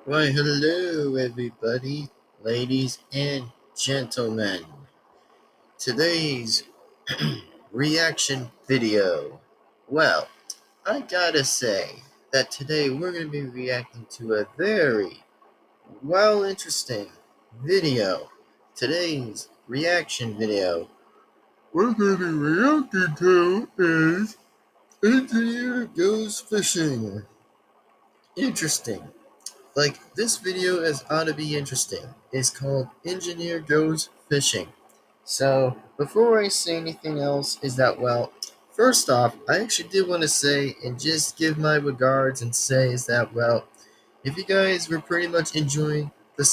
Why, hello, everybody, ladies and gentlemen. Today's reaction video. Well, I gotta say that today we're gonna be reacting to a very interesting video. Today's reaction video we're gonna be reacting to is Engineer Goes Fishing. Interesting. Like, this video is ought to be interesting. It's called Engineer Goes Fishing. So, before I say anything else, is that, well, first off, I actually did want to say and just give my regards and say is that, well, if you guys were pretty much enjoying the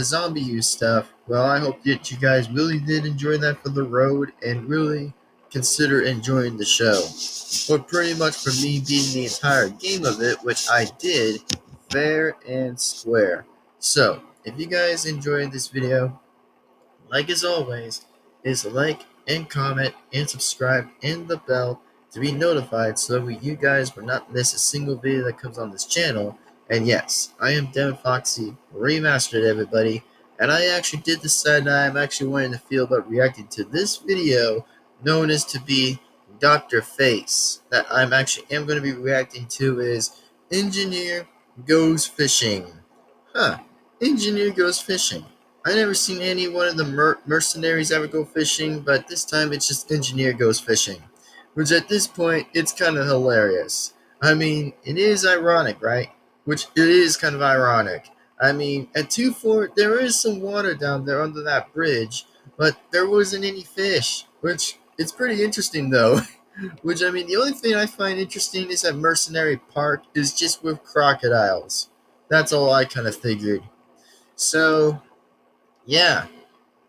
zombie use stuff, well, I hope that you guys really did enjoy that for the road and really consider enjoying the show. But pretty much for me beating the entire game of it, which I did, fair and square. So, if you guys enjoyed this video, like as always, is like and comment and subscribe and the bell to be notified so that you guys will not miss a single video that comes on this channel. And yes, I am Devin-Foxy, Remastered, everybody, and I actually did decide that I'm actually wanting to feel about reacting to this video known as to be Dr. Face, that I'm actually am going to be reacting to is Engineer Goes Fishing. Engineer Goes Fishing. I never seen any one of the mercenaries ever go fishing, but this time it's just Engineer Goes Fishing. Which at this point, it's kind of hilarious. I mean, it is ironic, right? Which it is kind of ironic. I mean, at 2-4, there is some water down there under that bridge, but there wasn't any fish, which it's pretty interesting though. Which, I mean, the only thing I find interesting is that Mercenary Park is just with crocodiles. That's all I kind of figured. So, yeah,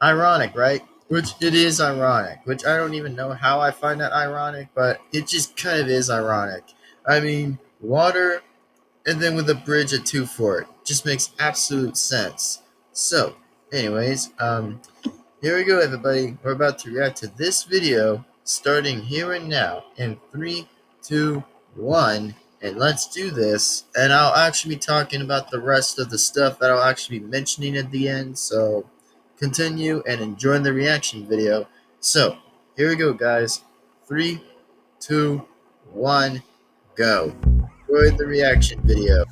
ironic, right? Which it is ironic, which I don't even know how I find that ironic, but it just kind of is ironic. I mean, water and then with a bridge at 2 for it just makes absolute sense. So, anyways, here we go, everybody. We're about to react to this video starting here and now in 3, 2, 1. And let's do this. And I'll actually be talking about the rest of the stuff that I'll actually be mentioning at the end. So continue and enjoy the reaction video. So here we go, guys. 3, 2, 1, go. Enjoy the reaction video.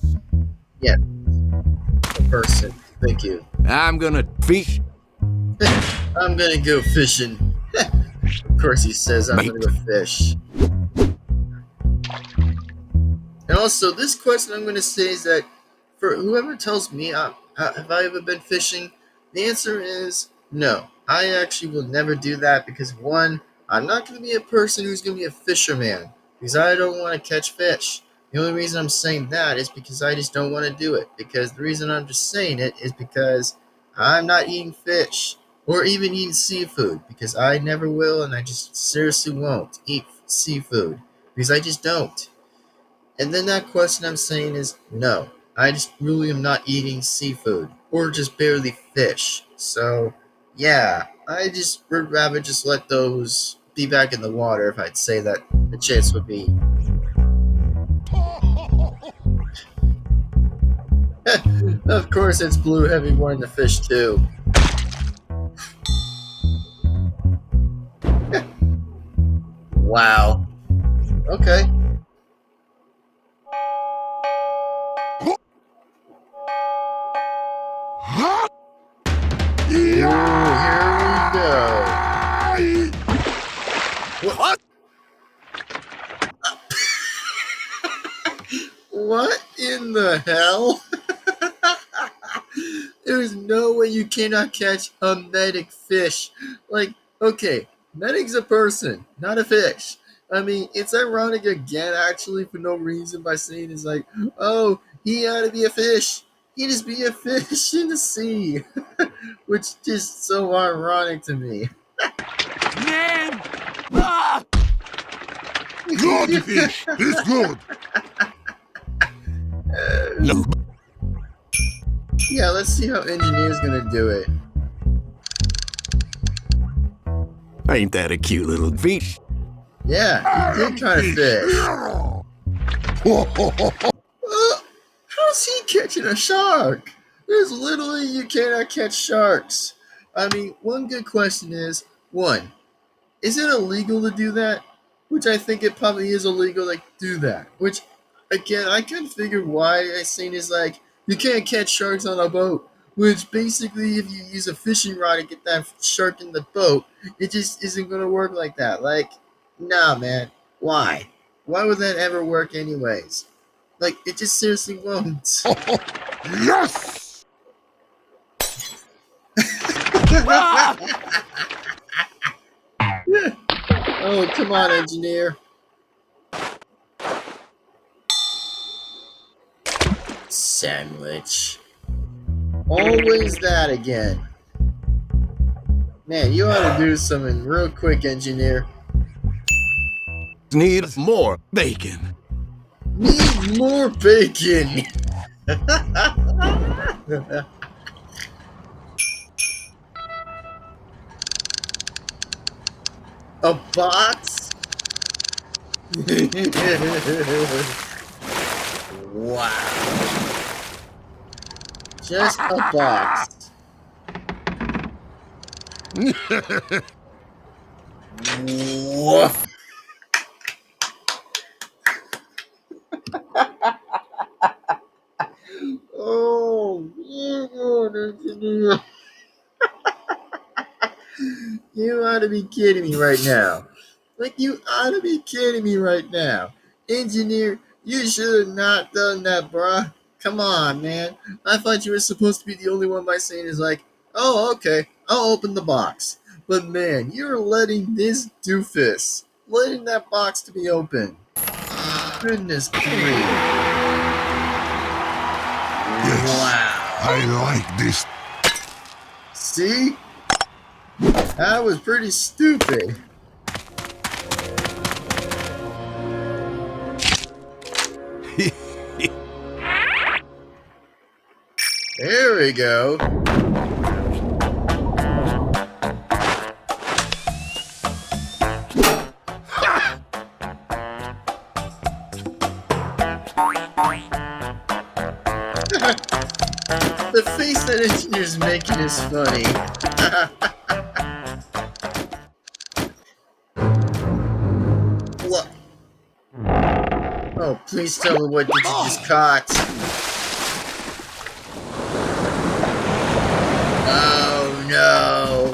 Yeah, a person. Thank you. I'm gonna fish. I'm gonna go fishing. Of course he says I'm gonna go fish. And also, this question I'm gonna say is that for whoever tells me have I ever been fishing, the answer is no. I actually will never do that because one, I'm not gonna be a person who's gonna be a fisherman because I don't want to catch fish. The only reason I'm saying that is because I just don't want to do it. Because the reason I'm just saying it is because I'm not eating fish or even eating seafood because I never will and I just seriously won't eat seafood because I just don't. And then that question I'm saying is no. I just really am not eating seafood or just barely fish. So yeah, I just would rather just let those be back in the water if I'd say that the chance would be. Of course it's blue heavy wanting to fish too. Wow. Okay. Here we go. What? What in the hell? There's no way you cannot catch a medic fish. Like, okay, medic's a person, not a fish. I mean, it's ironic again, actually, for no reason by saying it's like, oh, he ought to be a fish. He just be a fish in the sea. Which is just so ironic to me. Man! Ah! Good fish! He's good! Yeah, let's see how Engineer's gonna do it. Ain't that a cute little fish? Yeah, he did try to fish. How how's he catching a shark? There's literally, you cannot catch sharks. I mean, one good question is, one, is it illegal to do that? Which I think it probably is illegal to do that. Which, again, I can't figure why I seen is like, you can't catch sharks on a boat. Which basically, if you use a fishing rod to get that shark in the boat, it just isn't going to work like that. Like, nah, man. Why? Why would that ever work anyways? Like, it just seriously won't. Yes! Oh, come on, engineer. Sandwich. Always that again. Man, you ought to do something real quick, engineer. Need more bacon. Need more bacon. A box? Wow. Just a box. Woof. Oh, engineer. You ought to be kidding me right now. Like, you ought to be kidding me right now. Engineer, you should have not done that, bruh. Come on, man. I thought you were supposed to be the only one by saying is like, oh, okay, I'll open the box. But man, you're letting this doofus, letting that box to be open. Goodness grief. Yes, Wow. I like this. See? That was pretty stupid. There we go. The face that engineer's making is funny. What? Oh, please tell me, what did you just caught? Oh no!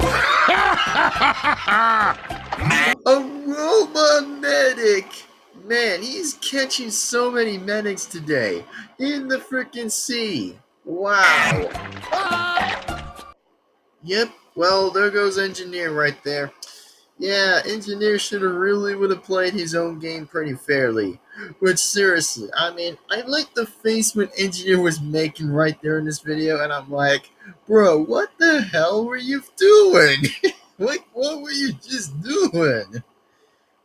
A robot medic! Man, he's catching so many medics today in the freaking sea. Wow. Yep. Well, there goes engineer right there. Yeah, engineer should have really would have played his own game pretty fairly. Which seriously, I mean, I like the face what engineer was making right there in this video, and I'm like, bro, what the hell were you doing? Like, what were you just doing?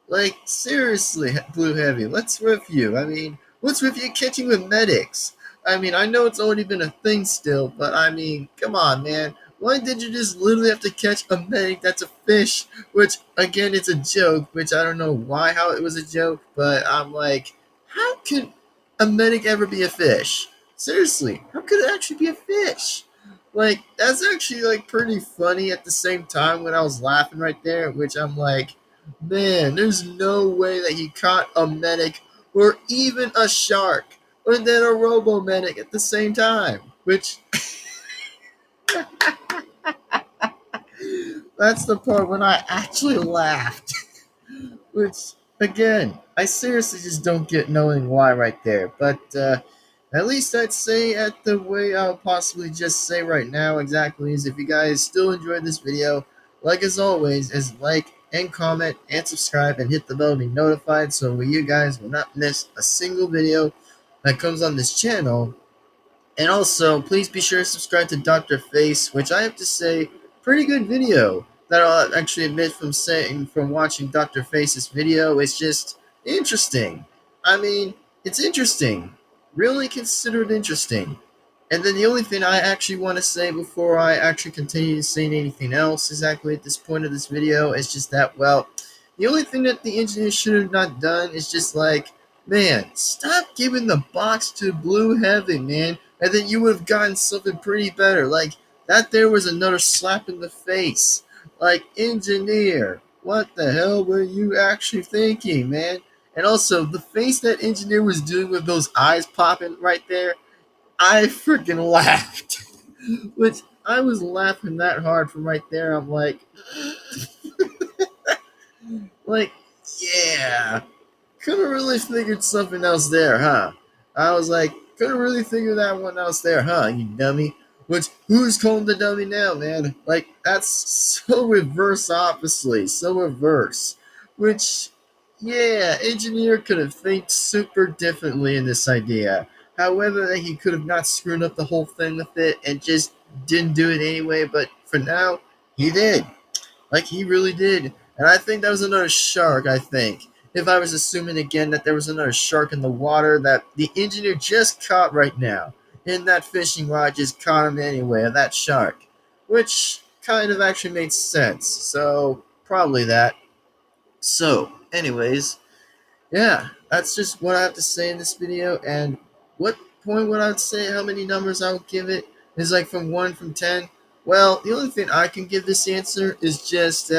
Like, seriously, Blue Heavy, what's with you? I mean, what's with you catching with medics? I mean, I know it's already been a thing still, but I mean, come on, man. Why did you just literally have to catch a medic that's a fish? Which, again, it's a joke, which I don't know why, how it was a joke, but I'm like, how could a medic ever be a fish? Seriously, how could it actually be a fish? Like, that's actually, like, pretty funny at the same time when I was laughing right there, which I'm like, man, there's no way that he caught a medic or even a shark or then a robo medic at the same time. Which that's the part when I actually laughed. Which again, I seriously just don't get knowing why right there. But at least I'd say at the way I'll possibly just say right now exactly is if you guys still enjoyed this video, like as always, is like and comment and subscribe and hit the bell to be notified so you guys will not miss a single video that comes on this channel. And also, please be sure to subscribe to Dr. Face, which I have to say, pretty good video. That I'll actually admit from watching Dr. Face's video, it's just interesting. I mean, it's interesting. Really consider it interesting. And then the only thing I actually want to say before I actually continue saying anything else exactly at this point of this video is just that, well, the only thing that the engineer should have not done is just like, Man, stop giving the box to Blue Heaven, man, and then you would have gotten something pretty better. Like, that there was another slap in the face. Like, engineer, what the hell were you actually thinking, man? And also, the face that engineer was doing with those eyes popping right there, I freaking laughed. Which, I was laughing that hard from right there. I'm like, yeah. Could have really figured something else there, huh? I was like, could have really figured that one else there, huh, you dummy? Which, who's calling the dummy now, man? Like, that's so reverse, obviously. So reverse. Which, yeah, engineer could have think super differently in this idea. However, he could have not screwed up the whole thing with it and just didn't do it anyway, but for now, he did. Like, he really did. And I think that was another shark, I think. If I was assuming again that there was another shark in the water that the engineer just caught right now. And that fishing rod just caught him anyway, that shark. Which kind of actually made sense. So, probably that. So, anyways, yeah, that's just what I have to say in this video. And what point would I say how many numbers I would give it is like from 1 from 10? Well, the only thing I can give this answer is just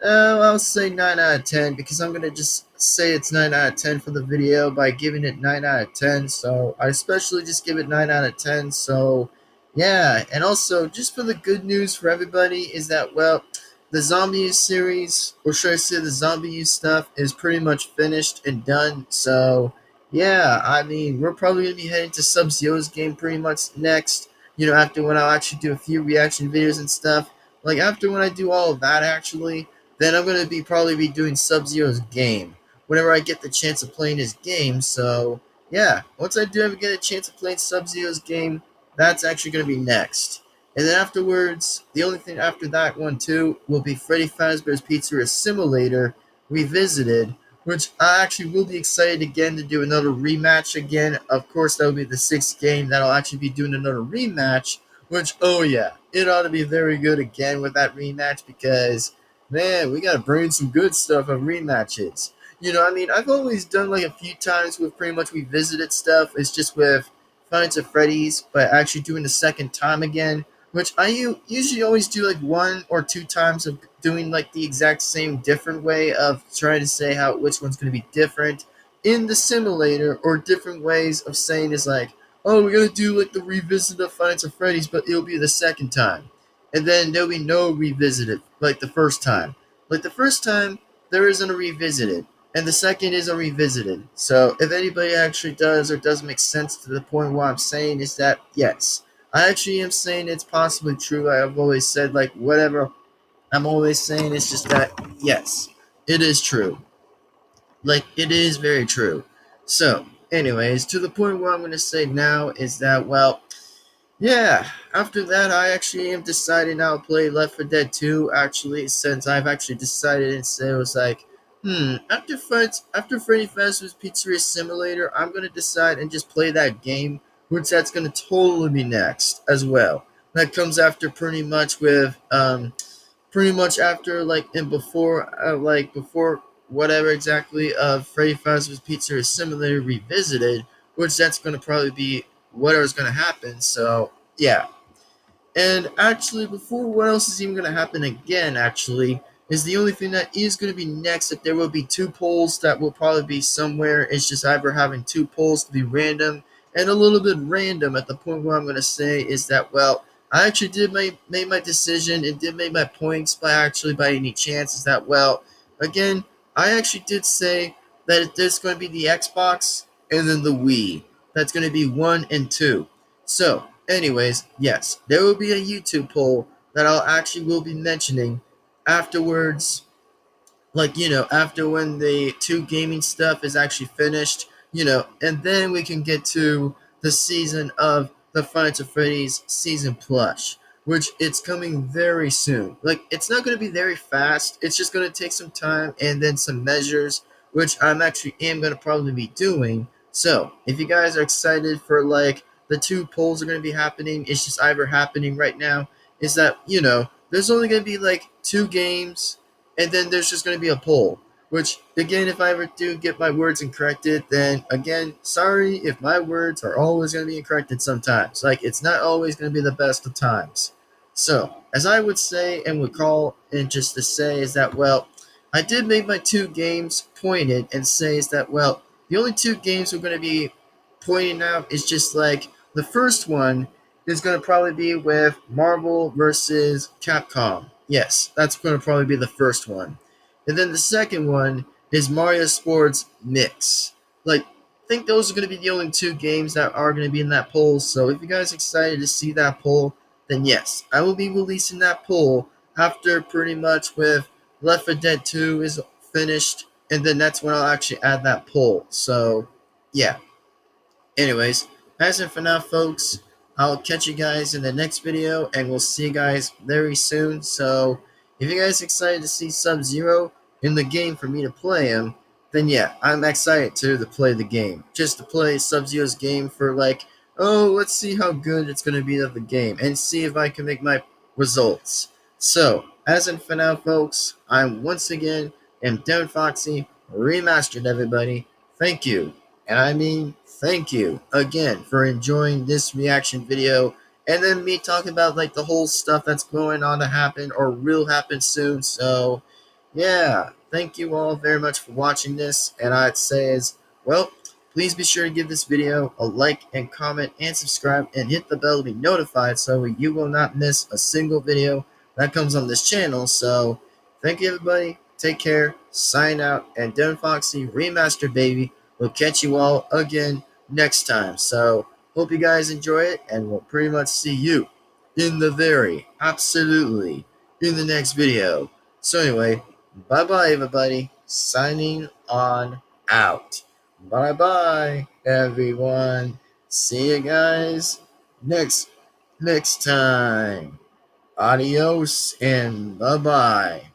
I'll say 9 out of 10 because I'm going to just say it's 9 out of 10 for the video by giving it 9 out of 10. So I especially just give it 9 out of 10. So yeah, and also just for the good news for everybody is that, well, the zombie series, or should I say the zombie stuff, is pretty much finished and done. So yeah, I mean, we're probably going to be heading to Sub-Zero's game pretty much next. After when I'll actually do a few reaction videos and stuff. Like after when I do all of that, actually, then I'm gonna probably be doing Sub-Zero's game whenever I get the chance of playing his game. So yeah, once I do ever get a chance of playing Sub-Zero's game, that's actually gonna be next. And then afterwards, the only thing after that one too will be Freddy Fazbear's Pizzeria Simulator Revisited, which I actually will be excited again to do another rematch again. Of course, that will be the 6th game that I'll actually be doing another rematch. Which, oh yeah, it ought to be very good again with that rematch because man, we gotta bring some good stuff of rematches. I mean, I've always done like a few times with pretty much revisited stuff. It's just with Five at Freddy's, but actually doing the second time again, which I usually always do like 1 or 2 times of doing like the exact same different way of trying to say how which one's going to be different in the simulator, or different ways of saying is like, oh, we're gonna do like the revisit of Five at Freddy's, but it'll be the second time, and then there'll be no revisited like the first time. Like the first time, there isn't a revisited, and the second is a revisited. So if anybody actually does or does make sense to the point what I'm saying is that yes, I actually am saying it's possibly true. I've always said like whatever I'm always saying, it's just that yes, it is true. Like it is very true. So, anyways, to the point what I'm gonna say now is that, well, yeah, after that, I actually am deciding I'll play Left 4 Dead 2, actually, since I've actually decided and said it was like, after Freddy Fazbear's Pizzeria Simulator, I'm going to decide and just play that game, which that's going to totally be next as well. That comes after pretty much after, like, and before, before whatever exactly of Freddy Fazbear's Pizzeria Simulator Revisited, which that's going to probably be whatever's going to happen. So yeah, and actually, before what else is even going to happen again, actually, is the only thing that is going to be next that there will be 2 polls that will probably be somewhere. It's just either having 2 polls to be random and a little bit random at the point where I'm going to say is that, well, I actually did make my decision and did make my points by any chance is that, well, again, I actually did say that there's going to be the Xbox and then the Wii. That's going to be 1 and 2. So, anyways, yes, there will be a YouTube poll that I'll actually will be mentioning afterwards, like, after when the 2 gaming stuff is actually finished, and then we can get to the season of the Five Nights at Freddy's season plush, which it's coming very soon. Like, it's not going to be very fast, it's just going to take some time and then some measures, which I'm actually am going to probably be doing. So if you guys are excited for like the 2 polls are going to be happening, it's just either happening right now is that, there's only going to be like 2 games, and then there's just going to be a poll. Which, again, if I ever do get my words incorrected, then again, sorry if my words are always going to be incorrected sometimes. Like, it's not always going to be the best of times. So, as I would say and would call and just to say is that, well, I did make my 2 games pointed and say is that, well, the only 2 games we're going to be pointing out is just like the first one is going to probably be with Marvel versus Capcom. Yes, that's going to probably be the first one. And then the second one is Mario Sports Mix. Like, I think those are going to be the only 2 games that are going to be in that poll. So if you guys are excited to see that poll, then yes, I will be releasing that poll after pretty much with Left 4 Dead 2 is finished. And then that's when I'll actually add that poll. So, yeah. Anyways, that's it for now, folks. I'll catch you guys in the next video, and we'll see you guys very soon. So, if you guys are excited to see Sub-Zero in the game for me to play him, then yeah, I'm excited to play the game. Just to play Sub-Zero's game for like, oh, let's see how good it's going to be of the game, and see if I can make my results. So, as in for now, folks, I'm once again am Devin-Foxy, Remastered, everybody. Thank you. And I mean, thank you again for enjoying this reaction video. And then me talking about like the whole stuff that's going on to happen or will happen soon. So, yeah, thank you all very much for watching this. And I'd say is, well, please be sure to give this video a like and comment and subscribe and hit the bell to be notified so you will not miss a single video that comes on this channel. So, thank you everybody. Take care. Sign out. And Devin-Foxy Remastered, baby. We'll catch you all again next time. So, hope you guys enjoy it, and we'll pretty much see you in the absolutely, in the next video. So anyway, bye-bye, everybody. Signing on out. Bye-bye, everyone. See you guys next time. Adios and bye-bye.